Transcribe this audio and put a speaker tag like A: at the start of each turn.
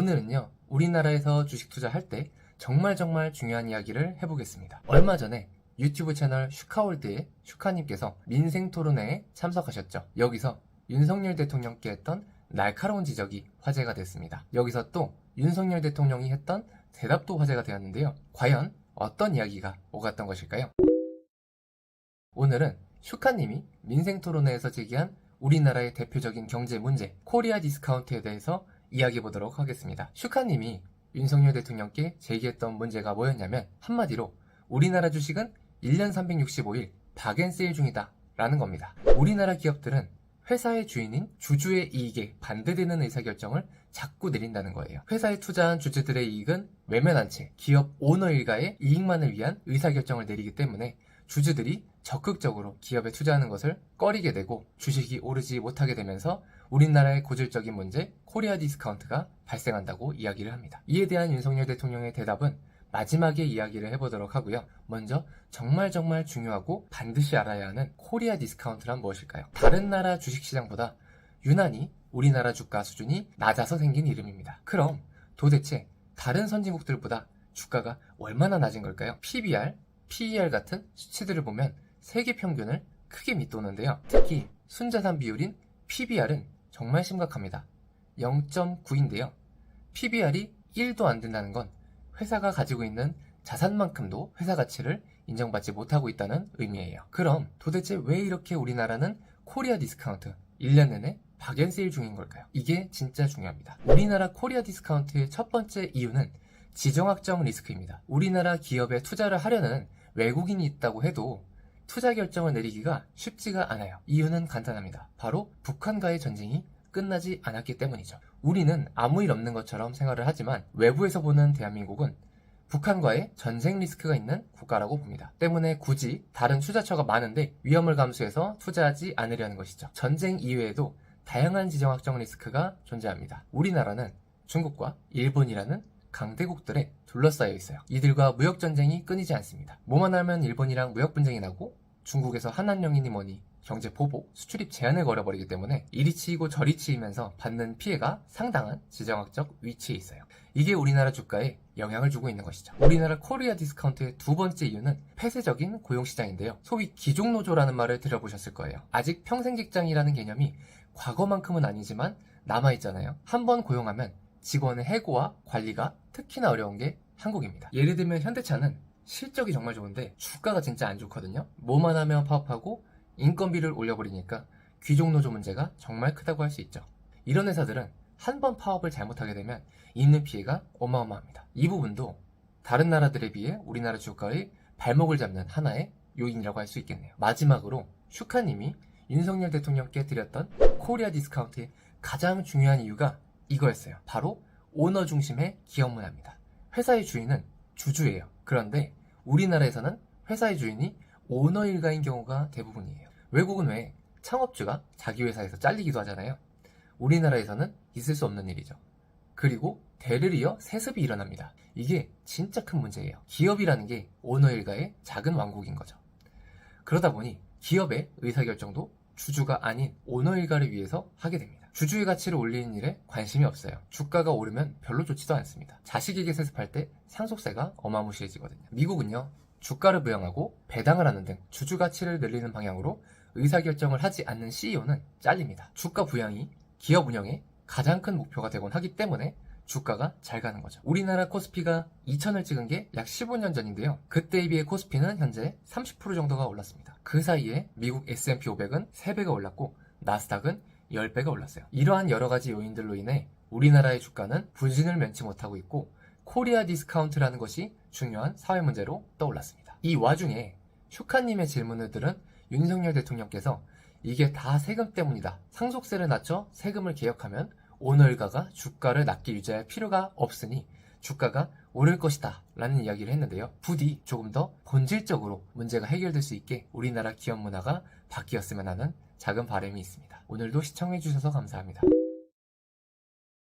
A: 오늘은요, 우리나라에서 주식 투자할 때 정말 중요한 이야기를 해보겠습니다. 얼마 전에 유튜브 채널 슈카월드의 슈카님께서 민생토론회에 참석하셨죠. 여기서 윤석열 대통령께 했던 날카로운 지적이 화제가 됐습니다. 여기서 또 윤석열 대통령이 했던 대답도 화제가 되었는데요. 과연 어떤 이야기가 오갔던 것일까요? 오늘은 슈카님이 민생토론회에서 제기한 우리나라의 대표적인 경제 문제, 코리아 디스카운트에 대해서 이야기해 보도록 하겠습니다. 슈카님이 윤석열 대통령께 제기했던 문제가 뭐였냐면 한마디로 우리나라 주식은 1년 365일 박앤세일 중이다 라는 겁니다. 우리나라 기업들은 회사의 주인인 주주의 이익에 반대되는 의사결정을 자꾸 내린다는 거예요. 회사에 투자한 주주들의 이익은 외면한 채 기업 오너 일가의 이익만을 위한 의사결정을 내리기 때문에 주주들이 적극적으로 기업에 투자하는 것을 꺼리게 되고 주식이 오르지 못하게 되면서 우리나라의 고질적인 문제 코리아 디스카운트가 발생한다고 이야기를 합니다. 이에 대한 윤석열 대통령의 대답은 마지막에 이야기를 해보도록 하고요. 먼저 정말 중요하고 반드시 알아야 하는 코리아 디스카운트란 무엇일까요? 다른 나라 주식시장보다 유난히 우리나라 주가 수준이 낮아서 생긴 이름입니다. 그럼 도대체 다른 선진국들보다 주가가 얼마나 낮은 걸까요? PBR, PER 같은 수치들을 보면 세계 평균을 크게 밑도는데요. 특히 순자산 비율인 PBR은 정말 심각합니다. 0.9인데요. PBR이 1도 안 된다는 건 회사가 가지고 있는 자산만큼도 회사 가치를 인정받지 못하고 있다는 의미예요. 그럼 도대체 왜 이렇게 우리나라는 코리아 디스카운트 1년 내내 박앤세일 중인 걸까요? 이게 진짜 중요합니다. 우리나라 코리아 디스카운트의 첫 번째 이유는 지정학적 리스크입니다. 우리나라 기업에 투자를 하려는 외국인이 있다고 해도 투자 결정을 내리기가 쉽지가 않아요. 이유는 간단합니다. 바로 북한과의 전쟁이 끝나지 않았기 때문이죠. 우리는 아무 일 없는 것처럼 생활을 하지만 외부에서 보는 대한민국은 북한과의 전쟁 리스크가 있는 국가라고 봅니다. 때문에 굳이 다른 투자처가 많은데 위험을 감수해서 투자하지 않으려는 것이죠. 전쟁 이외에도 다양한 지정학적 리스크가 존재합니다. 우리나라는 중국과 일본이라는 강대국들에 둘러싸여 있어요. 이들과 무역전쟁이 끊이지 않습니다. 뭐만 하면 일본이랑 무역분쟁이 나고 중국에서 한한령이니 뭐니 경제 보복, 수출입 제한을 걸어버리기 때문에 이리 치이고 저리 치이면서 받는 피해가 상당한 지정학적 위치에 있어요. 이게 우리나라 주가에 영향을 주고 있는 것이죠. 우리나라 코리아 디스카운트의 두 번째 이유는 폐쇄적인 고용시장인데요. 소위 기종노조라는 말을 들어보셨을 거예요. 아직 평생직장이라는 개념이 과거만큼은 아니지만 남아있잖아요. 한번 고용하면 직원의 해고와 관리가 특히나 어려운 게 한국입니다. 예를 들면 현대차는 실적이 정말 좋은데 주가가 진짜 안 좋거든요. 뭐만 하면 파업하고 인건비를 올려버리니까 귀족노조 문제가 정말 크다고 할 수 있죠. 이런 회사들은 한 번 파업을 잘못하게 되면 있는 피해가 어마어마합니다. 이 부분도 다른 나라들에 비해 우리나라 주가의 발목을 잡는 하나의 요인이라고 할 수 있겠네요. 마지막으로 슈카님이 윤석열 대통령께 드렸던 코리아 디스카운트의 가장 중요한 이유가 이거였어요. 바로 오너 중심의 기업 문화입니다. 회사의 주인은 주주예요. 그런데 우리나라에서는 회사의 주인이 오너 일가인 경우가 대부분이에요. 외국은 왜 창업주가 자기 회사에서 잘리기도 하잖아요. 우리나라에서는 있을 수 없는 일이죠. 그리고 대를 이어 세습이 일어납니다. 이게 진짜 큰 문제예요. 기업이라는 게 오너 일가의 작은 왕국인 거죠. 그러다 보니 기업의 의사결정도 주주가 아닌 오너 일가를 위해서 하게 됩니다. 주주의 가치를 올리는 일에 관심이 없어요. 주가가 오르면 별로 좋지도 않습니다. 자식에게 세습할 때 상속세가 어마무시해지거든요. 미국은요, 주가를 부양하고 배당을 하는 등 주주 가치를 늘리는 방향으로 의사결정을 하지 않는 CEO는 잘립니다. 주가 부양이 기업 운영의 가장 큰 목표가 되곤 하기 때문에 주가가 잘 가는 거죠. 우리나라 코스피가 2000을 찍은 게 약 15년 전인데요. 그때에 비해 코스피는 현재 30% 정도가 올랐습니다. 그 사이에 미국 S&P 500은 3배가 올랐고 나스닥은 10배가 올랐어요. 이러한 여러 가지 요인들로 인해 우리나라의 주가는 부진을 면치 못하고 있고 코리아 디스카운트라는 것이 중요한 사회 문제로 떠올랐습니다. 이 와중에 슈카님의 질문을 들은 윤석열 대통령께서 이게 다 세금 때문이다. 상속세를 낮춰 세금을 개혁하면 오너 일가가 주가를 낮게 유지할 필요가 없으니 주가가 오를 것이다 라는 이야기를 했는데요. 부디 조금 더 본질적으로 문제가 해결될 수 있게 우리나라 기업 문화가 바뀌었으면 하는 작은 바람이 있습니다. 오늘도 시청해주셔서 감사합니다.